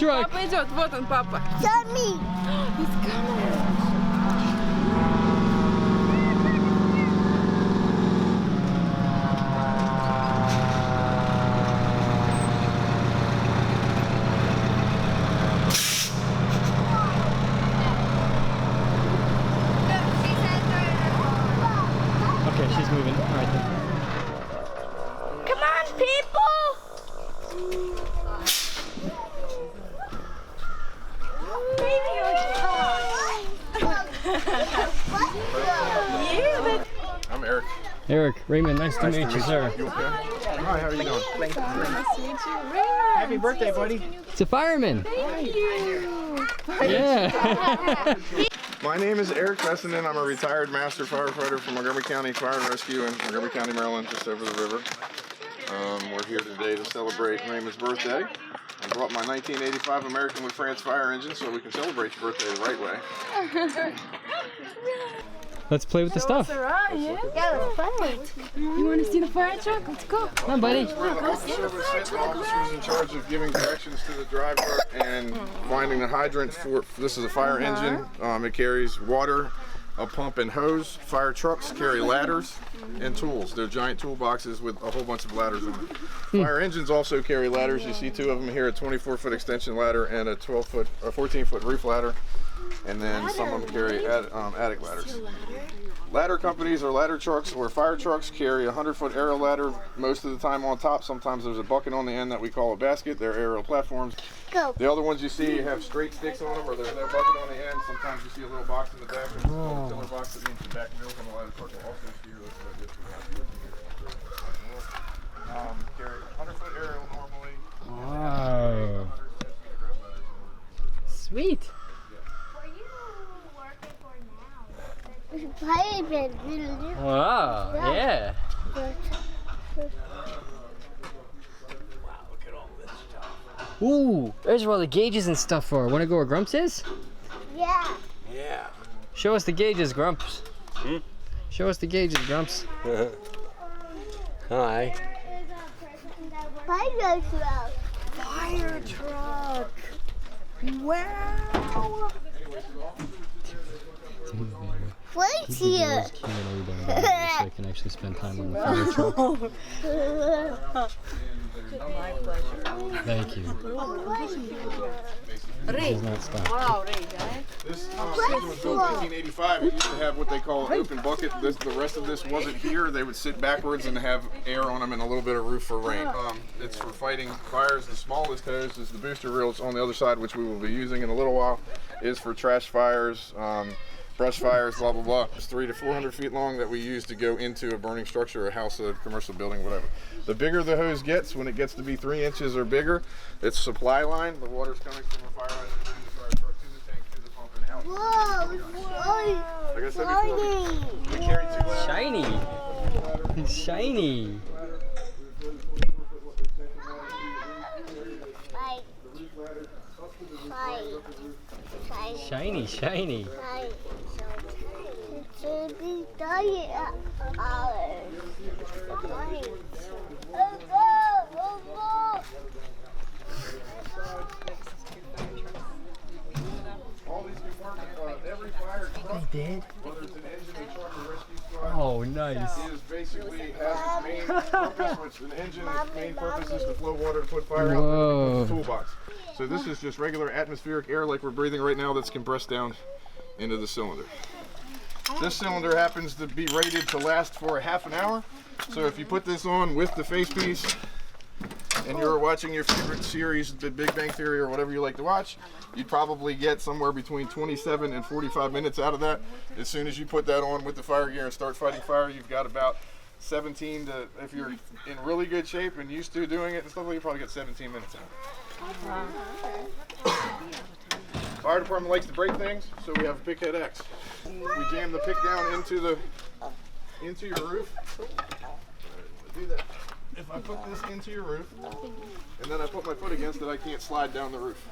truck. Папа идет, вот он, папа. Tommy. He's coming. Okay, she's moving. All right then. Come on, people. I'm Eric. Eric, Raymond, nice to meet you, sir. You okay? Hi, how are you doing? Nice to meet you. Raymond. Happy birthday, buddy. It's a fireman. Thank you. Yeah. My name is Eric Messenden. I'm a retired master firefighter from Montgomery County Fire and Rescue in Montgomery County, Maryland, just over the river. We're here today to celebrate Raymond's birthday. I brought my 1985 American with France fire engine so we can celebrate your birthday the right way. Let's play with the stuff. Around, yeah? That was fun. You want to see the fire truck? Let's go. Come on, buddy. We're the officer officers in charge of giving directions to the driver and finding the hydrant for. This is a fire engine. It carries water, a pump and hose. Fire trucks carry ladders and tools. They're giant toolboxes with a whole bunch of ladders in them. Fire engines also carry ladders. You see two of them here: a 24-foot extension ladder and a 12-foot or 14-foot roof ladder. And then some of them carry attic ladders. Ladder companies or ladder trucks or fire trucks carry a 100-foot aerial ladder most of the time on top. Sometimes there's a bucket on the end that we call a basket. They're aerial platforms. Go. The other ones you see have straight sticks on them or there's no bucket on the end. Sometimes you see a little box in the back. It's called a tiller box. That means the back wheels on the ladder truck will also steer this way. Carry 100-foot aerial normally. Wow. Sweet. Wow. Yeah. Ooh, there's where all the gauges and stuff are. Want to go where Grumps is? Yeah. Yeah. Show us the gauges, Grumps. Show us the gauges, Grumps. Hi. Fire truck. Fire truck. Wow. What's here? So I can actually spend time on the fire truck. My pleasure. Thank you. Ray. Does not stop. Wow, Ray, guys. This engine was built in 1885. It used to have what they call an open bucket. The rest of this wasn't here. They would sit backwards and have air on them and a little bit of roof for rain. It's for fighting fires. The smallest hose is the booster reels on the other side, which we will be using in a little while, is for trash fires, brush fires, blah, blah, blah. It's 300 to 400 feet long that we use to go into a burning structure, a house, a commercial building, whatever. The bigger the hose gets, when it gets to be 3 inches or bigger, it's supply line. The water's coming from a fire hydrant to the fire truck, to the tank, to the pump, and out. Whoa. Like I said before, we carry 2 ladders. Shiny. It's shiny. Shiny, shiny. All these compartments, every fire truck, Did? whether it's an engine, a truck, or rescue squad, Oh, nice. is basically has its main purpose, which an engine's main purpose is to flow water to put fire out. Whoa. It's a toolbox. So this is just regular atmospheric air like we're breathing right now that's compressed down into the cylinder. This cylinder happens to be rated to last for a half an hour. So if you put this on with the face piece and you're watching your favorite series, The Big Bang Theory or whatever you like to watch, you'd probably get somewhere between 27 and 45 minutes out of that. As soon as you put that on with the fire gear and start fighting fire, you've got about 17 to, if you're in really good shape and used to doing it and stuff, you probably get 17 minutes out. Fire department likes to break things, so we have a pick head X. We jam the pick down into your roof. Do that. If I put this into your roof, and then I put my foot against it, I can't slide down the roof.